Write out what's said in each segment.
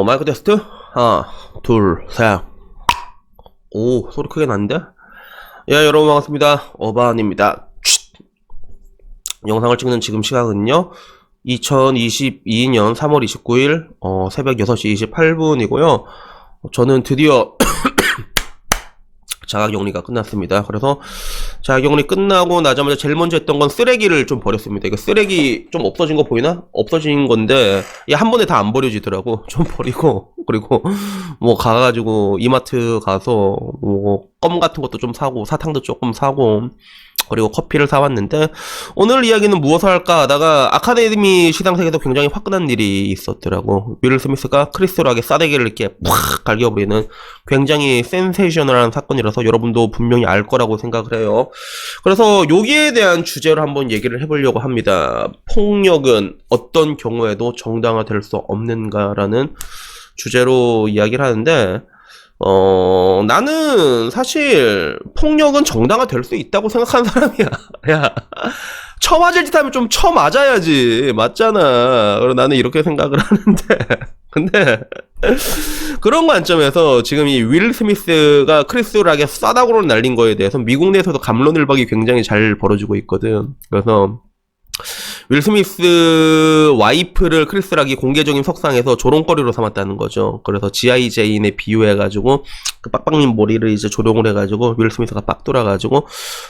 마이크 테스트? 하나, 둘, 셋. 오, 소리 크게 났는데? 야, 여러분 반갑습니다. 어반입니다. 영상을 찍는 지금 시각은요, 2022년 3월 29일, 새벽 6시 28분이고요. 저는 드디어 자가격리가 끝났습니다. 그래서 자가격리 끝나고 나자마자 제일 먼저 했던 건 쓰레기를 좀 버렸습니다. 이거 쓰레기 좀 없어진 거 보이나? 없어진 건데 한 번에 다 안 버려지더라고. 좀 버리고 그리고 뭐 가가지고 이마트 가서 뭐 껌 같은 것도 좀 사고 사탕도 조금 사고 그리고 커피를 사왔는데, 오늘 이야기는 무엇을 할까 하다가 아카데미 시상식에서 굉장히 화끈한 일이 있었더라고. 윌 스미스가 크리스 락의 싸대기를 이렇게 팍 갈겨버리는 굉장히 센세이셔널한 사건이라서 여러분도 분명히 알 거라고 생각을 해요. 그래서 여기에 대한 주제로 한번 얘기를 해보려고 합니다. 폭력은 어떤 경우에도 정당화될 수 없는가라는 주제로 이야기를 하는데, 나는 사실 폭력은 정당화될 수 있다고 생각하는 사람이야. 야, 쳐맞을 짓 하면 좀 쳐맞아야지. 맞잖아. 그래서 나는 이렇게 생각을 하는데. 근데 그런 관점에서 지금 이 윌 스미스가 크리스 락의 싸다구를 날린 거에 대해서 미국 내에서도 갑론을박이 굉장히 잘 벌어지고 있거든. 그래서 윌 스미스 와이프를 크리스 락이 공개적인 석상에서 조롱거리로 삼았다는 거죠. 그래서 G.I. 제인에 비유해가지고 그 빡빡님 머리를 이제 조롱을 해가지고 윌 스미스가 빡 돌아가지고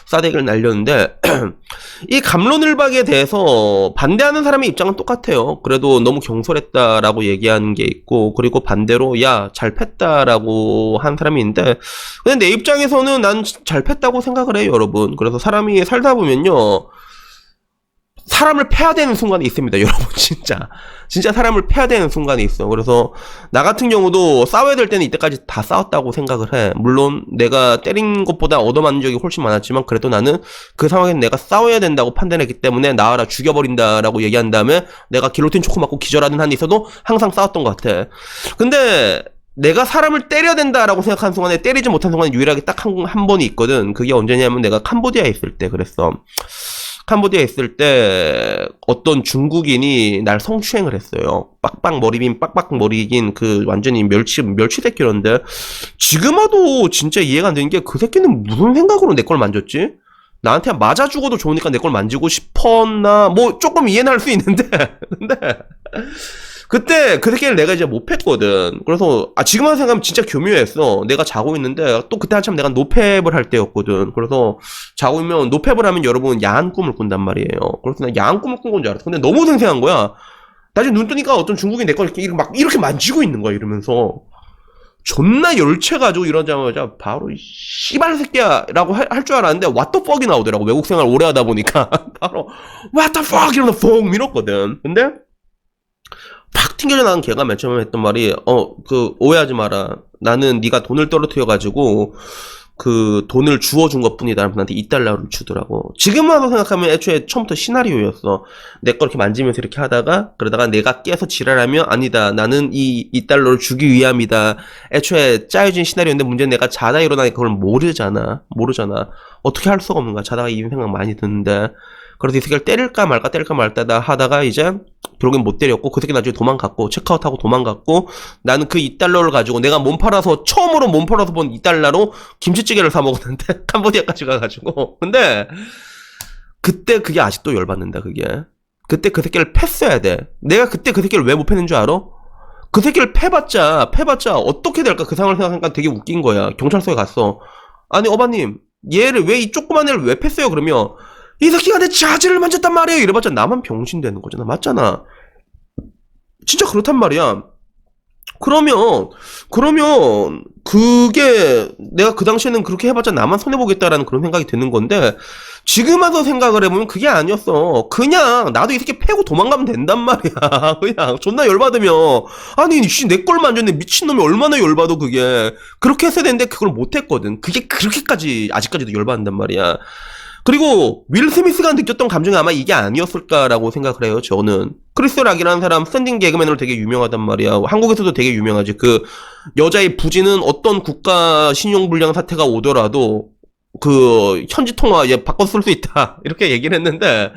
싸대기를 날렸는데 이 갑론을박에 대해서 반대하는 사람의 입장은 똑같아요. 그래도 너무 경솔했다라고 얘기하는 게 있고, 그리고 반대로 야 잘 팼다라고 한 사람이 있는데, 근데 내 입장에서는 난 잘 팼다고 생각을 해요, 여러분. 그래서 사람이 살다 보면요, 사람을 패야 되는 순간이 있습니다, 여러분. 진짜 사람을 패야 되는 순간이 있어. 그래서 나 같은 경우도 싸워야 될 때는 이때까지 다 싸웠다고 생각을 해. 물론 내가 때린 것보다 얻어맞는 적이 훨씬 많았지만, 그래도 나는 그 상황에서 내가 싸워야 된다고 판단했기 때문에 나와라 죽여버린다라고 얘기한 다음에 내가 길로틴 초코 맞고 기절하는 한이 있어도 항상 싸웠던 것 같아. 근데 내가 사람을 때려야 된다라고 생각한 순간에 때리지 못한 순간에 유일하게 딱 한 번이 있거든. 그게 언제냐면 내가 캄보디아에 있을 때 그랬어. 캄보디아에 있을 때 어떤 중국인이 날 성추행을 했어요. 빡빡 머리긴 그 완전히 멸치 새끼였는데, 지금 와도 진짜 이해가 안 되는 게 그 새끼는 무슨 생각으로 내 걸 만졌지? 나한테 맞아 죽어도 좋으니까 내 걸 만지고 싶었나? 뭐 조금 이해는 할 수 있는데 근데 그때 그 새끼를 내가 이제 못 팼거든. 그래서 지금 와서 생각하면 진짜 교묘했어. 내가 자고 있는데 또 그때 한참 내가 노팹을 할 때였거든. 그래서 자고 있으면 노팹을 하면 여러분 야한 꿈을 꾼단 말이에요. 그래서 난 야한 꿈을 꾼 건 줄 알았어. 근데 너무 생생한 거야. 나중에 눈 뜨니까 어떤 중국인 내 걸 이렇게 만지고 있는 거야. 이러면서 존나 열채가지고 이러자마자 바로 씨발 새끼야 라고 할 줄 알았는데 what the fuck이 나오더라고. 외국 생활 오래 하다 보니까 바로 what the fuck 이러면서 퐁 밀었거든. 근데 팍 튕겨져 나간 걔가 맨 처음에 했던 말이 오해하지 마라. 나는 네가 돈을 떨어뜨려가지고 그 돈을 주워준 것뿐이다. 나한테 2달러를 주더라고. 지금 와서 생각하면 애초에 처음부터 시나리오였어. 내 걸 이렇게 만지면서 이렇게 하다가 그러다가 내가 깨서 지랄하면 아니다. 나는 이 2달러를 주기 위함이다. 애초에 짜여진 시나리오인데 문제는 내가 자다 일어나니까 그걸 모르잖아. 어떻게 할 수가 없는 거야. 자다가 이 생각 많이 드는데. 그래서 이 새끼를 때릴까 말까 하다가 이제 결국엔 못 때렸고, 그 새끼 나중에 도망갔고 체크아웃하고 도망갔고, 나는 그 2달러를 가지고 내가 처음으로 몸 팔아서 본 2달러로 김치찌개를 사 먹었는데 캄보디아까지 가가지고. 근데 그때 그게 아직도 열받는다. 그게 그때 그 새끼를 팼어야 돼. 내가 그때 그 새끼를 왜 못 팼는 줄 알아? 그 새끼를 패봤자 어떻게 될까? 그 상황을 생각하니까 되게 웃긴 거야. 경찰서에 갔어. 아니 어바님, 얘를 왜 이 조그만 애를 왜 팼어요? 그러면 이 새끼가 내 자지를 만졌단 말이에요. 이래봤자 나만 병신 되는 거잖아. 맞잖아. 진짜 그렇단 말이야. 그러면 그게 내가 그 당시에는 그렇게 해봤자 나만 손해보겠다라는 그런 생각이 드는 건데, 지금 와서 생각을 해보면 그게 아니었어. 그냥 나도 이 새끼 패고 도망가면 된단 말이야. 그냥 존나 열받으면, 아니 내 걸 만졌네 미친놈이 얼마나 열받아. 그게 그렇게 했어야 되는데 그걸 못했거든. 그게 그렇게까지 아직까지도 열받는단 말이야. 그리고 윌 스미스가 느꼈던 감정이 아마 이게 아니었을까라고 생각을 해요. 저는 크리스 락이라는 사람 스탠딩 개그맨으로 되게 유명하단 말이야. 한국에서도 되게 유명하지. 그 여자의 부지는 어떤 국가 신용불량 사태가 오더라도 그 현지 통화 얘 바꿔 쓸 수 있다 이렇게 얘기를 했는데,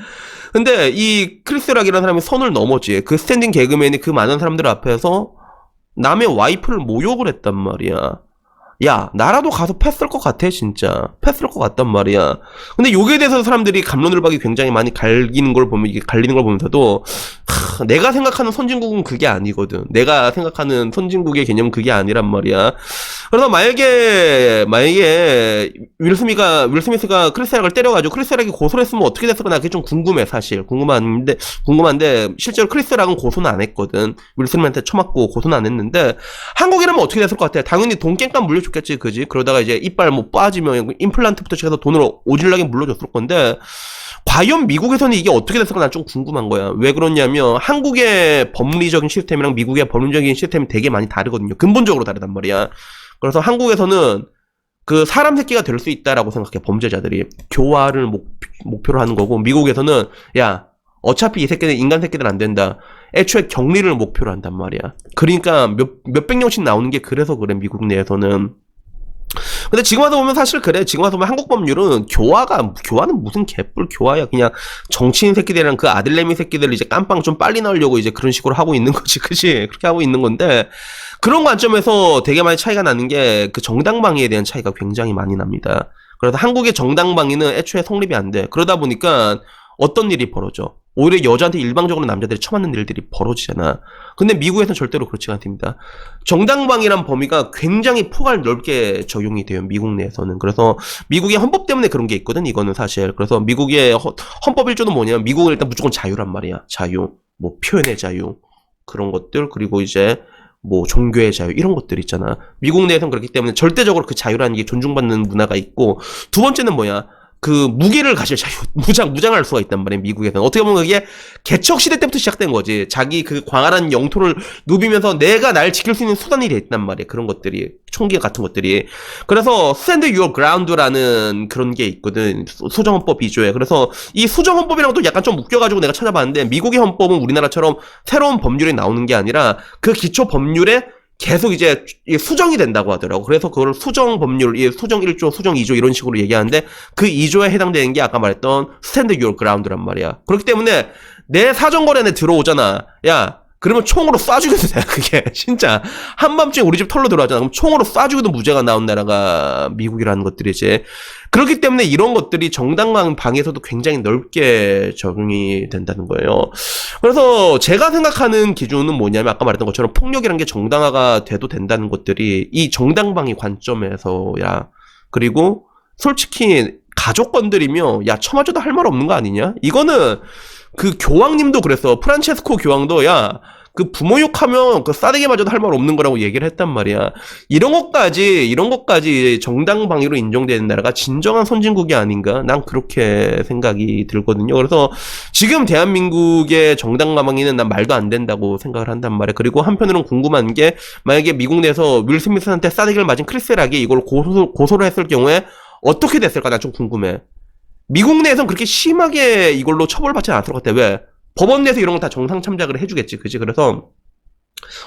근데 이 크리스 락이라는 사람이 선을 넘었지. 그 스탠딩 개그맨이 그 많은 사람들 앞에서 남의 와이프를 모욕을 했단 말이야. 야, 나라도 가서 패스할 것 같아, 진짜. 패스할 것 같단 말이야. 근데 요기에 대해서 사람들이 갑론을박이 굉장히 많이 갈리는 걸 보면서도, 내가 생각하는 선진국은 그게 아니거든. 내가 생각하는 선진국의 개념은 그게 아니란 말이야. 그래서 만약에, 윌 스미스가 크리스락을 때려가지고 크리스락이 고소를 했으면 어떻게 됐을까? 나 그게 좀 궁금해, 사실. 궁금한데, 실제로 크리스락은 고소는 안 했거든. 윌 스미스한테 쳐맞고 고소는 안 했는데, 한국이라면 어떻게 됐을 것 같아? 당연히 돈 깽값 물려줬겠지, 그지? 그러다가 이제 이빨 뭐 빠지면 임플란트부터 시작해서 돈을 오질나게 물려줬을 건데, 과연 미국에서는 이게 어떻게 됐을까 난 좀 궁금한 거야. 왜 그러냐면 한국의 법리적인 시스템이랑 미국의 법리적인 시스템이 되게 많이 다르거든요. 근본적으로 다르단 말이야. 그래서 한국에서는 그 사람 새끼가 될 수 있다라고 생각해. 범죄자들이 교화를 목표로 하는 거고, 미국에서는 야 어차피 이 새끼는 인간 새끼들 안 된다. 애초에 격리를 목표로 한단 말이야. 그러니까 몇백 명씩 나오는 게 그래서 그래, 미국 내에서는. 근데 지금 와서 보면 사실 그래. 지금 와서 보면 한국 법률은 교화는 무슨 개뿔 교화야. 그냥 정치인 새끼들이랑 그 아들내미 새끼들 이제 깜빵 좀 빨리 나오려고 이제 그런 식으로 하고 있는 거지. 그치? 그렇게 하고 있는 건데, 그런 관점에서 되게 많이 차이가 나는 게 그 정당방위에 대한 차이가 굉장히 많이 납니다. 그래서 한국의 정당방위는 애초에 성립이 안 돼. 그러다 보니까 어떤 일이 벌어져? 오히려 여자한테 일방적으로 남자들이 처맞는 일들이 벌어지잖아. 근데 미국에서는 절대로 그렇지 않습니다. 정당방위란 범위가 굉장히 폭을 넓게 적용이 돼요, 미국 내에서는. 그래서 미국의 헌법 때문에 그런 게 있거든, 이거는 사실. 그래서 미국의 헌법 1조는 뭐냐면, 미국은 일단 무조건 자유란 말이야. 자유, 뭐 표현의 자유, 그런 것들, 그리고 이제 뭐 종교의 자유, 이런 것들 있잖아. 미국 내에서는 그렇기 때문에 절대적으로 그 자유라는 게 존중받는 문화가 있고, 두 번째는 뭐야? 그 무기를 가질 자유, 무장할 수가 있단 말이야, 미국에서는. 어떻게 보면 그게 개척시대 때부터 시작된 거지. 자기 그 광활한 영토를 누비면서 내가 날 지킬 수 있는 수단이 돼 있단 말이야, 그런 것들이. 총기 같은 것들이. 그래서 stand your ground라는 그런 게 있거든, 수정헌법 2조에. 그래서 이 수정헌법이랑 또 약간 좀 웃겨가지고 내가 찾아봤는데, 미국의 헌법은 우리나라처럼 새로운 법률이 나오는 게 아니라 그 기초 법률에 계속 이제 수정이 된다고 하더라고. 그래서 그걸 수정 법률, 수정 1조, 수정 2조 이런 식으로 얘기하는데, 그 2조에 해당되는 게 아까 말했던 stand your ground란 말이야. 그렇기 때문에 내 사정거리에 들어오잖아. 야, 그러면 총으로 쏴죽여도 돼, 그게. 진짜. 한밤중에 우리 집 털로 들어왔잖아. 그럼 총으로 쏴죽여도 무죄가 나온 나라가 미국이라는 것들이지. 그렇기 때문에 이런 것들이 정당방위에서도 굉장히 넓게 적용이 된다는 거예요. 그래서 제가 생각하는 기준은 뭐냐면, 아까 말했던 것처럼 폭력이라는 게 정당화가 돼도 된다는 것들이 이 정당방위 관점에서야. 그리고 솔직히 가족 건드리면 야 쳐맞아도 할 말 없는 거 아니냐? 이거는 그 교황님도 그랬어. 프란체스코 교황도 야 그 부모 욕하면 그 싸대기 맞아도 할 말 없는 거라고 얘기를 했단 말이야. 이런 것까지 정당방위로 인정되는 나라가 진정한 선진국이 아닌가? 난 그렇게 생각이 들거든요. 그래서 지금 대한민국의 정당방위는 난 말도 안 된다고 생각을 한단 말이야. 그리고 한편으로는 궁금한 게, 만약에 미국 내에서 윌 스미스한테 싸대기를 맞은 크리스 락이 이걸 고소를 했을 경우에 어떻게 됐을까? 난 좀 궁금해. 미국 내에서는 그렇게 심하게 이걸로 처벌받지 않았을 것 같아. 왜? 법원 내에서 이런 거 다 정상 참작을 해주겠지, 그지? 그래서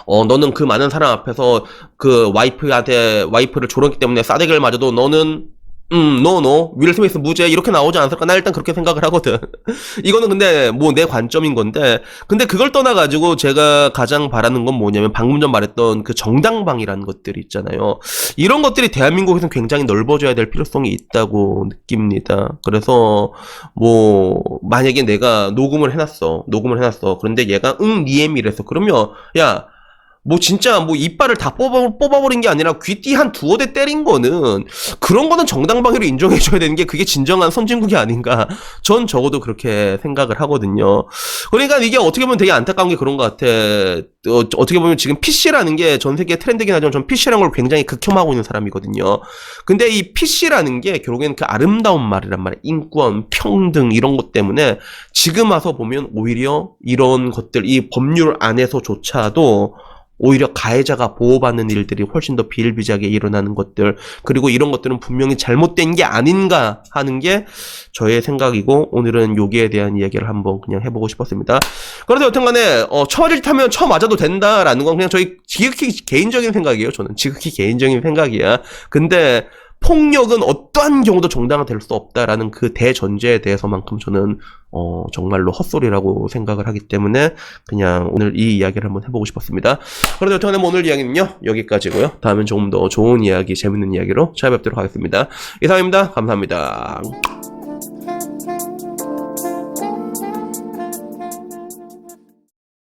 너는 그 많은 사람 앞에서 그 와이프를 조롱했기 때문에 싸대기를 맞아도 너는 윌 스미스 무죄 이렇게 나오지 않았을까? 나 일단 그렇게 생각을 하거든. 이거는 근데 뭐 내 관점인 건데, 근데 그걸 떠나가지고 제가 가장 바라는 건 뭐냐면, 방금 전 말했던 그 정당방위라는 것들이 있잖아요. 이런 것들이 대한민국에서는 굉장히 넓어져야 될 필요성이 있다고 느낍니다. 그래서 뭐 만약에 내가 녹음을 해놨어. 그런데 얘가 니엠이랬어. 그러면 야 뭐 진짜 뭐 이빨을 다 뽑아버린 게 아니라 귀띠 한 두어 대 때린 거는, 그런 거는 정당방위로 인정해줘야 되는 게 그게 진정한 선진국이 아닌가. 전 적어도 그렇게 생각을 하거든요. 그러니까 이게 어떻게 보면 되게 안타까운 게 그런 것 같아. 어떻게 보면 지금 PC라는 게 전 세계 트렌드긴 하지만 전 PC라는 걸 굉장히 극혐하고 있는 사람이거든요. 근데 이 PC라는 게 결국에는 그 아름다운 말이란 말이야. 인권, 평등 이런 것 때문에 지금 와서 보면 오히려 이런 것들, 이 법률 안에서조차도 오히려 가해자가 보호받는 일들이 훨씬 더 비일비재하게 일어나는 것들, 그리고 이런 것들은 분명히 잘못된 게 아닌가 하는 게 저의 생각이고, 오늘은 여기에 대한 이야기를 한번 그냥 해보고 싶었습니다. 그래서 여튼간에 처맞을 타면 처맞아도 된다라는 건 그냥 저희 지극히 개인적인 생각이에요. 저는 지극히 개인적인 생각이야. 근데 폭력은 어떠한 경우도 정당화될 수 없다라는 그 대전제에 대해서만큼 저는 정말로 헛소리라고 생각을 하기 때문에 그냥 오늘 이 이야기를 한번 해보고 싶었습니다. 그래도 여튼 오늘 이야기는요 여기까지고요. 다음엔 조금 더 좋은 이야기, 재밌는 이야기로 찾아뵙도록 하겠습니다. 이상입니다. 감사합니다.